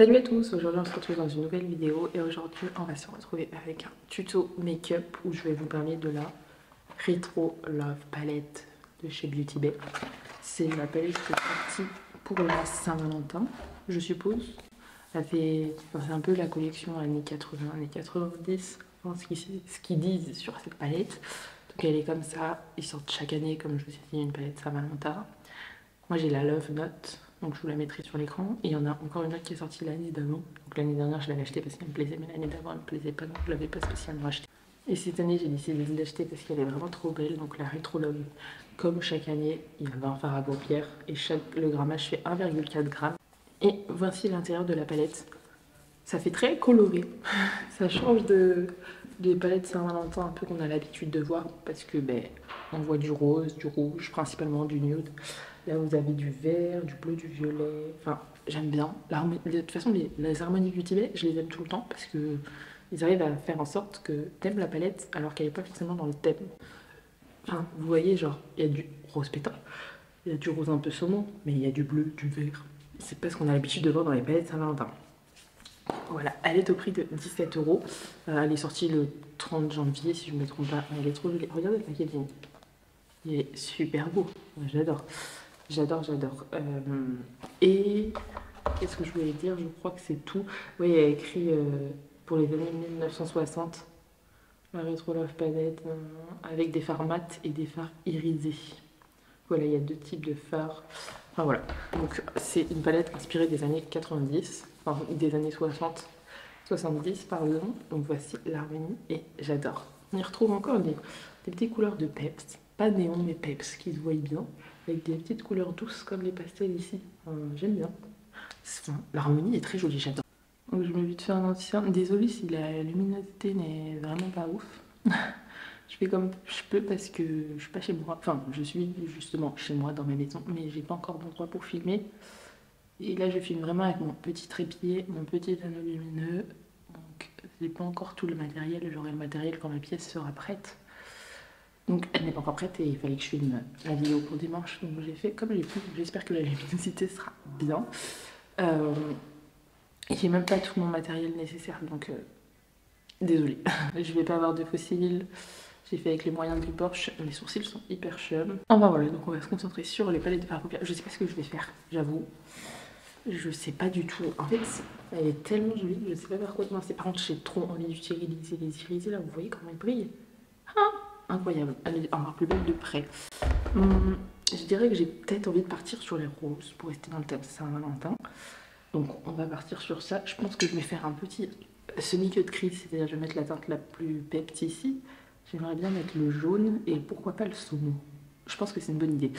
Salut à tous, aujourd'hui on se retrouve dans une nouvelle vidéo et aujourd'hui on va se retrouver avec un tuto make-up où je vais vous parler de la Retro Love Palette de chez Beauty Bay. C'est la palette qui est sortie pour la Saint-Valentin, je suppose. C'est un peu la collection années 80, années 90, ce qu'ils disent sur cette palette. Donc elle est comme ça, ils sortent chaque année, comme je vous ai dit, une palette Saint-Valentin. Moi j'ai la Love Note, donc je vous la mettrai sur l'écran. Et il y en a encore une autre qui est sortie l'année d'avant. Donc l'année dernière je l'avais achetée parce qu'elle me plaisait, mais l'année d'avant elle me plaisait pas, donc je l'avais pas spécialement achetée. Et cette année j'ai décidé de l'acheter parce qu'elle est vraiment trop belle, donc la Retro Love. Comme chaque année, il y a 20 fards à paupières et le grammage fait 1,4 g. Et voici l'intérieur de la palette. Ça fait très coloré, ça change des palettes Saint-Valentin un peu qu'on a l'habitude de voir parce que on voit du rose, du rouge, principalement du nude. Là vous avez du vert, du bleu, du violet, enfin j'aime bien. De toute façon les harmonies Beauty Bay, je les aime tout le temps parce que ils arrivent à faire en sorte que t'aimes la palette alors qu'elle n'est pas forcément dans le thème. Enfin vous voyez genre il y a du rose pétant, il y a du rose un peu saumon, mais il y a du bleu, du vert. C'est pas ce qu'on a l'habitude de voir dans les palettes Saint-Valentin. Voilà, elle est au prix de 17 €. Elle est sortie le 30 janvier, si je ne me trompe pas. Elle est trop jolie. Regardez le packaging. Il est super beau. J'adore. J'adore, j'adore. Et qu'est-ce que je voulais dire? Je crois que c'est tout. Oui, il y a écrit pour les années 1960. La Retro Love Palette avec des fards mat et des fards irisés. Voilà, il y a deux types de fards. Enfin voilà, donc c'est une palette inspirée des années 90, enfin des années 60, 70 pardon. Donc voici l'harmonie et j'adore. On y retrouve encore des petites couleurs de peps, pas néon mais peps qui se voient bien, avec des petites couleurs douces comme les pastels ici. J'aime bien. L'harmonie est très jolie, j'adore. Donc je me vite faire un anti-cerne. Désolée si la luminosité n'est vraiment pas ouf. Je fais comme je peux parce que je suis pas chez moi. Enfin, je suis justement chez moi dans ma maison, mais j'ai pas encore d'endroit pour filmer. Et là, je filme vraiment avec mon petit trépied, mon petit anneau lumineux. Donc, j'ai pas encore tout le matériel. J'aurai le matériel quand la pièce sera prête. Donc, elle n'est pas encore prête et il fallait que je filme la vidéo pour dimanche. Donc, j'ai fait comme j'ai pu. J'espère que la luminosité sera bien. J'ai même pas tout mon matériel nécessaire, donc désolée. Je vais pas avoir de fossiles. J'ai fait avec les moyens du Porsche, mes sourcils sont hyper chum. Enfin voilà, donc on va se concentrer sur les palettes de fards à paupières. Je sais pas ce que je vais faire, j'avoue. Je sais pas du tout. En fait, elle est tellement jolie, je sais pas par quoi commencer. Par contre, j'ai trop envie d'utiliser les irisés là, vous voyez comment ils brillent. Incroyable, elle est encore plus belle de près. Je dirais que j'ai peut-être envie de partir sur les roses pour rester dans le thème Saint-Valentin. Donc on va partir sur ça. Je pense que je vais faire un petit semi-cut crease, c'est-à-dire je vais mettre la teinte la plus peps ici. J'aimerais bien mettre le jaune et pourquoi pas le saumon. Je pense que c'est une bonne idée.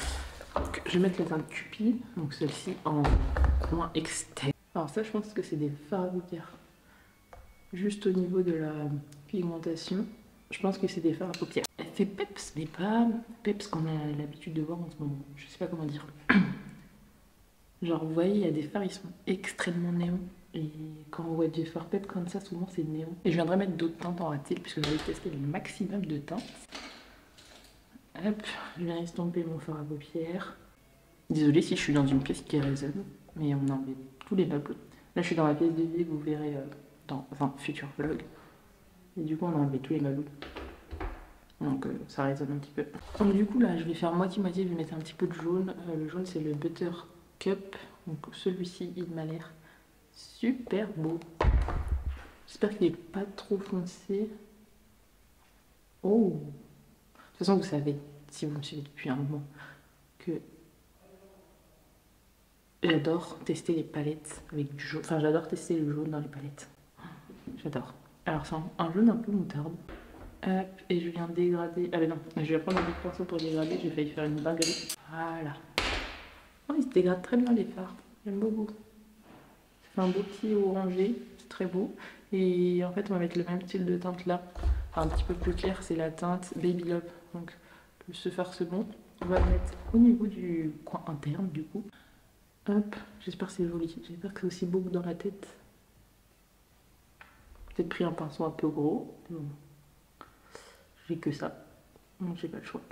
Donc, je vais mettre la teinte Cupid, donc celle-ci en moins externe. Alors ça, je pense que c'est des fards à paupières. Juste au niveau de la pigmentation, je pense que c'est des fards à paupières. Elle fait peps, mais pas peps qu'on a l'habitude de voir en ce moment. Je sais pas comment dire. Genre, vous voyez, il y a des fards, ils sont extrêmement néons. Et quand on voit des fards pep comme ça, souvent c'est néon. Et je viendrai mettre d'autres teintes en ratil, puisque j'avais testé le maximum de teintes. Hop, je viens estomper mon fard à paupières. Désolée si je suis dans une pièce qui résonne, mais on a enlevé tous les meubles. Là, je suis dans la pièce de vie que vous verrez dans un futur vlog. Et du coup, on a enlevé tous les meubles. Donc ça résonne un petit peu. Donc du coup, là, je vais faire moitié-moitié. Je vais mettre un petit peu de jaune. Le jaune, c'est le Butter Cup. Donc celui-ci, il m'a l'air super beau. J'espère qu'il n'est pas trop foncé. Oh! De toute façon, vous savez, si vous me suivez depuis un moment, que j'adore tester les palettes avec du jaune. Enfin, j'adore tester le jaune dans les palettes. J'adore. Alors, c'est un jaune un peu moutarde. Hop, et je viens dégrader. Ah, mais non, je vais prendre un petit pinceau pour dégrader. J'ai failli faire une dinguerie. Voilà. Oh, il se dégrade très bien les fards. J'aime beaucoup. Ça fait un beau petit orangé. C'est très beau. Et en fait, on va mettre le même style de teinte là. Enfin, un petit peu plus clair, c'est la teinte Baby Love. Donc, ce fard second. On va le mettre au niveau du coin interne, du coup. Hop, j'espère que c'est joli. J'espère que c'est aussi beau que dans la tête. Peut-être pris un pinceau un peu gros. J'ai que ça. Donc, j'ai pas le choix.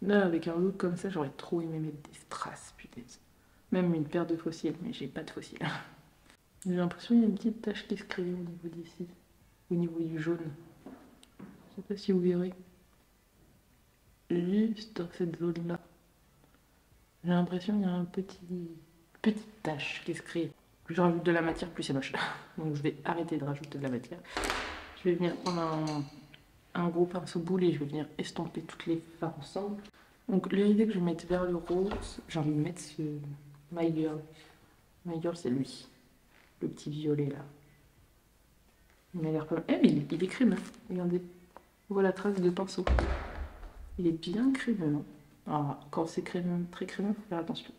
Là, avec un look comme ça, j'aurais trop aimé mettre des strass, putain. Même une paire de fossiles, mais j'ai pas de fossiles. J'ai l'impression qu'il y a une petite tache qui se crée au niveau d'ici, au niveau du jaune. Je sais pas si vous verrez. Juste dans cette zone-là. J'ai l'impression qu'il y a petite tache qui se crée. Plus je rajoute de la matière, plus c'est moche. Donc je vais arrêter de rajouter de la matière. Je vais venir prendre un gros pinceau boule et je vais venir estomper toutes les fards ensemble. Donc l'idée que je vais mettre vers le rose, j'ai envie de mettre ce My Girl. My Girl, c'est lui. Le petit violet là. Il m'a l'air pas mal. Eh mais il est crémeux. Regardez. On voit la trace de pinceau. Il est bien crémeux. Hein. Alors, quand c'est crémeux, très crémeux, il faut faire attention.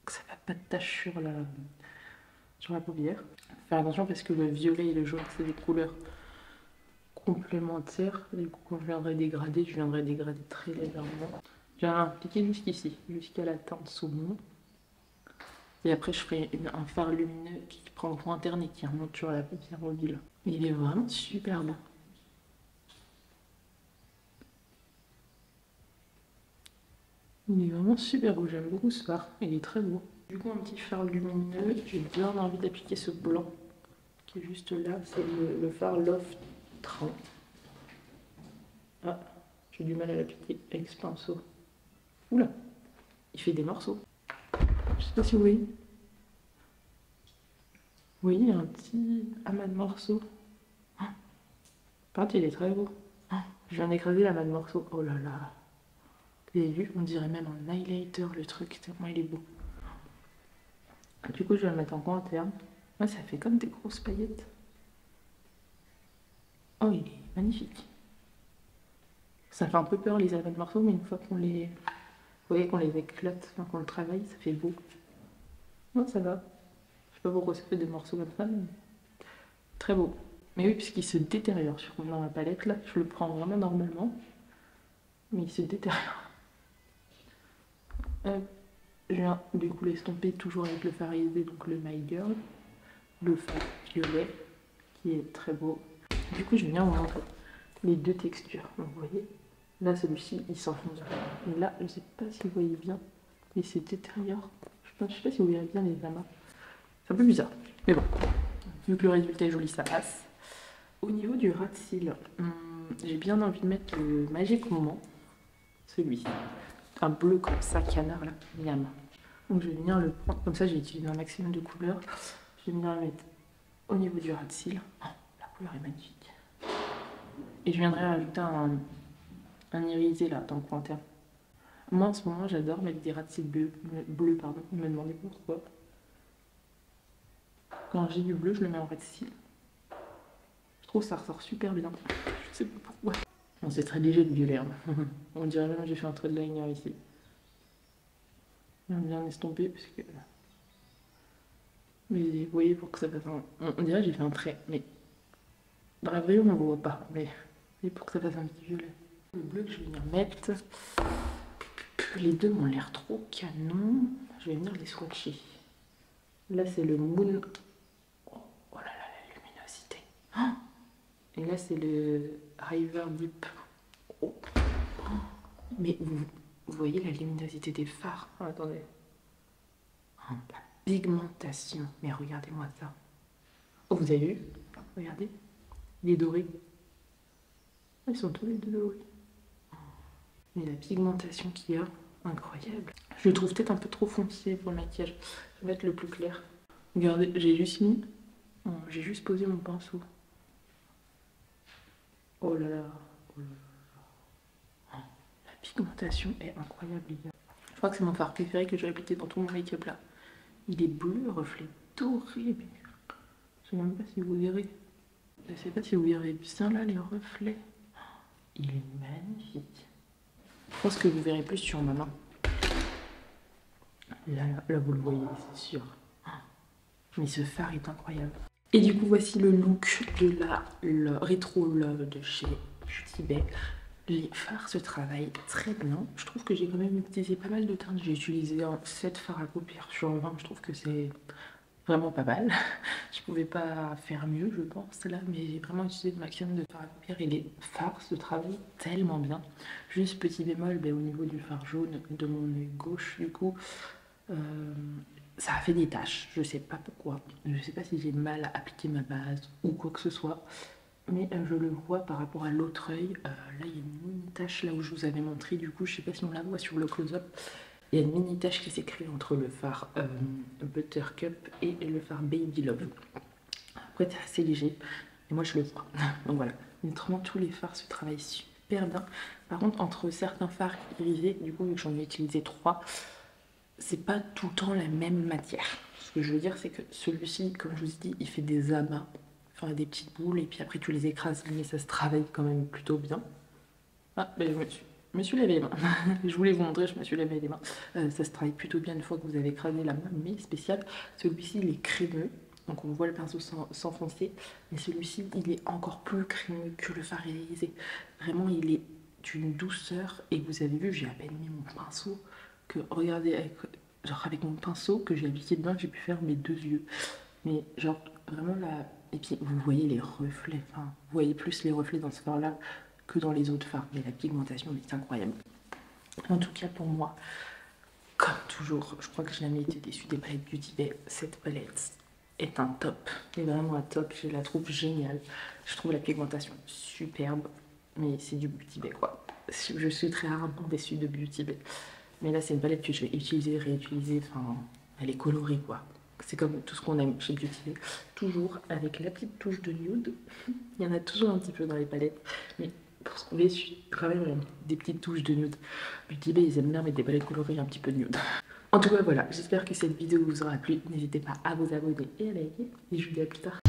Que ça ne fait pas de tache sur la paupière. Faut faire attention parce que le violet et le jaune, c'est des couleurs complémentaires. Du coup, quand je viendrai dégrader très légèrement. Je vais appliquer jusqu'ici, jusqu'à la teinte saumon. Et après, je ferai un fard lumineux qui prend le point interne et qui remonte sur la paupière mobile. Il est vraiment super beau. Il est vraiment super beau, j'aime beaucoup ce fard, il est très beau. Du coup, un petit fard lumineux, j'ai bien envie d'appliquer ce blanc qui est juste là, c'est le fard Loft 30. Ah, j'ai du mal à l'appliquer avec ce pinceau. Oula, il fait des morceaux. Je sais pas si vous voyez. Vous voyez, il y a un petit amas de morceaux. Par contre, il est très beau. Je viens d'écraser l'amas de morceaux. Oh là là. Vous avez vu, on dirait même un highlighter le truc, tellement il est beau. Du coup, je vais le mettre en coin interne. Ouais, ça fait comme des grosses paillettes. Oh, il est magnifique. Ça fait un peu peur les amas de morceaux, mais une fois qu'on les... Vous voyez, qu'on les éclate, enfin, qu'on le travaille, ça fait beau. Non, ça va. Je sais pas pourquoi ça fait des morceaux comme ça, mais... Très beau. Mais oui, puisqu'il se détériore dans la palette, là, je le prends vraiment normalement. Mais il se détériore. Je viens du coup l'estomper toujours avec le fard aiguisé, donc le My Girl, le fard violet qui est très beau. Du coup, je viens vous montrer les deux textures. Donc, vous voyez, là celui-ci il s'enfonce bien. Et là, je sais pas si vous voyez bien, il se détériore. Je sais pas si vous verrez bien les amas. C'est un peu bizarre, mais bon, vu que le résultat est joli, ça passe. Au niveau du ras de cils, j'ai bien envie de mettre le Magic Moment, celui-ci. Un bleu comme ça, canard là, miam. Donc je vais venir le prendre, comme ça j'ai utilisé un maximum de couleurs. Je vais venir le mettre au niveau du ras de cils. Oh, la couleur est magnifique. Et je viendrai rajouter un irisé là, dans le coin interne. Moi en ce moment j'adore mettre des ras de cils bleus, pardon. Vous me demandez pourquoi. Quand j'ai du bleu, je le mets en ras de cils. Je trouve que ça ressort super bien. Je sais pas pourquoi. Bon, c'est très léger le violet. Hein. On dirait même que j'ai fait un trait de liner ici. Bien estomper parce que... Mais vous voyez, pour que ça fasse un... On dirait que j'ai fait un trait, mais... Dans la vraie, on ne le voit pas, mais... pour que ça fasse un petit violet. Le bleu que je vais venir mettre... Les deux m'ont l'air trop canon. Je vais venir les swatcher. Là, c'est le Moon... Oh là là, la luminosité. Oh, et là, c'est le River Deep. Oh. Mais vous voyez la luminosité des phares. Oh, attendez. Oh, la pigmentation. Mais regardez-moi ça. Oh, vous avez vu? Regardez. Il est doré. Ils sont tous les deux dorés. Mais la pigmentation qu'il y a, incroyable. Je le trouve peut-être un peu trop foncé pour le maquillage. Je vais mettre le plus clair. Regardez, j'ai juste mis... j'ai juste posé mon pinceau. Oh là là. Oh là là. La pigmentation est incroyable, les gars. Je crois que c'est mon fard préféré que j'ai appliqué dans tout mon make-up là. Il est bleu, reflet doré. Mais... je sais même pas si vous verrez. Je sais pas si vous verrez bien là les reflets. Il est magnifique. Je pense que vous verrez plus sur ma main. Là vous le voyez, c'est sûr. Mais ce fard est incroyable. Et du coup, voici le look de la Retro Love de chez Beauty Bay. Les fards se travaillent très bien. Je trouve que j'ai quand même utilisé pas mal de teintes. J'ai utilisé 7 fards à paupières sur 20. Je trouve que c'est vraiment pas mal. Je pouvais pas faire mieux, je pense, là. Mais j'ai vraiment utilisé le maximum de fards à paupières. Et les fards se travaillent tellement bien. Juste petit bémol, au niveau du fard jaune de mon œil gauche, du coup... ça a fait des taches, je sais pas pourquoi. Je sais pas si j'ai mal appliqué ma base ou quoi que ce soit. Mais je le vois par rapport à l'autre œil. Là, il y a une mini tache là où je vous avais montré. Du coup, je sais pas si on la voit sur le close-up. Il y a une mini tache qui s'est créée entre le fard Buttercup et le fard Baby Love. Après, c'est assez léger. Et moi, je le vois. Donc voilà. Autrement, tous les fards se travaillent super bien. Par contre, entre certains fards irisés, du coup, vu que j'en ai utilisé 3, c'est pas tout le temps la même matière. Ce que je veux dire, c'est que celui-ci, comme je vous ai dit, il fait des amas, enfin des petites boules, et puis après tu les écrases, mais ça se travaille quand même plutôt bien. Ah, ben je me suis lavé les mains. Je voulais vous montrer, je me suis lavé les mains. Ça se travaille plutôt bien une fois que vous avez écrasé la main, mais spécial. Celui-ci, il est crémeux, donc on voit le pinceau s'enfoncer, mais celui-ci, il est encore plus crémeux que le fard irisé. Vraiment, il est d'une douceur, et vous avez vu, j'ai à peine mis mon pinceau, que regardez, avec mon pinceau que j'ai appliqué dedans, j'ai pu faire mes 2 yeux. Mais genre, vraiment là, et puis vous voyez les reflets, enfin, vous voyez plus les reflets dans ce fard-là que dans les autres fards, mais la pigmentation est incroyable. En tout cas, pour moi, comme toujours, je crois que j'ai jamais été déçue des palettes Beauty Bay. Cette palette est un top, est vraiment un top, je la trouve géniale. Je trouve la pigmentation superbe, mais c'est du Beauty Bay quoi. Je suis très rarement déçue de Beauty Bay. Mais là, c'est une palette que je vais utiliser, réutiliser, enfin, elle est colorée quoi. C'est comme tout ce qu'on aime chez Beauty Bay, toujours avec la petite touche de nude. Il y en a toujours un petit peu dans les palettes, mais pour ce qu'on est, quand même des petites touches de nude. Beauty Bay, ils aiment bien mettre des palettes colorées un petit peu de nude. En tout cas, voilà, j'espère que cette vidéo vous aura plu. N'hésitez pas à vous abonner et à liker. Et je vous dis à plus tard.